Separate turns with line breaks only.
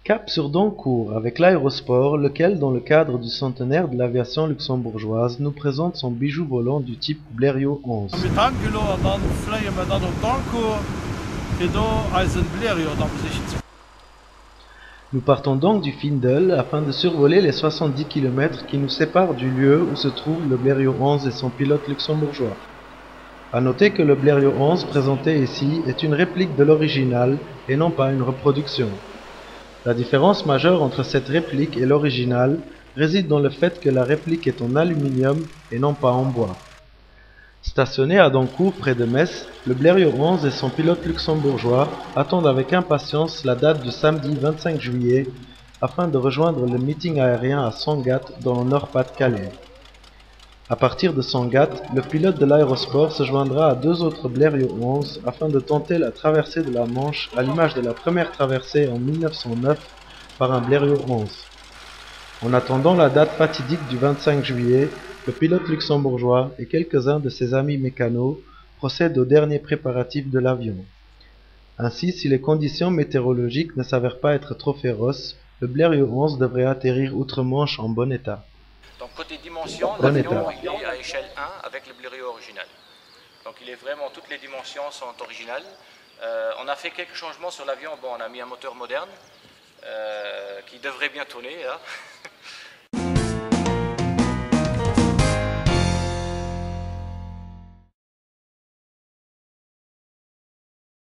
Cap sur Doncourt avec l'aérosport, lequel, dans le cadre du centenaire de l'aviation luxembourgeoise, nous présente son bijou volant du type Blériot 11.
Met Hangelo en dan vliegen we dan op Dankour, als een Blériot dan bezichtigen.
Nous partons donc du Findel afin de survoler les 70 km qui nous séparent du lieu où se trouve le Blériot 11 et son pilote luxembourgeois. A noter que le Blériot 11 présenté ici est une réplique de l'original et non pas une reproduction. La différence majeure entre cette réplique et l'original réside dans le fait que la réplique est en aluminium et non pas en bois. Stationné à Doncourt près de Metz, le Blériot 11 et son pilote luxembourgeois attendent avec impatience la date du samedi 25 juillet afin de rejoindre le meeting aérien à Sangatte dans le Nord-Pas-de-Calais. À partir de Sangatte, le pilote de l'aérosport se joindra à deux autres Blériot 11 afin de tenter la traversée de la Manche à l'image de la première traversée en 1909 par un Blériot 11. En attendant la date fatidique du 25 juillet, le pilote luxembourgeois et quelques-uns de ses amis mécanos procèdent aux derniers préparatifs de l'avion. Ainsi, si les conditions météorologiques ne s'avèrent pas être trop féroces, le Blériot 11 devrait atterrir outre-Manche en bon état.
Donc côté dimension, l'avion il est à échelle 1 avec le Blériot original. Donc il est vraiment, toutes les dimensions sont originales. On a fait quelques changements sur l'avion, bon on a mis un moteur moderne qui devrait bien tourner. Hein.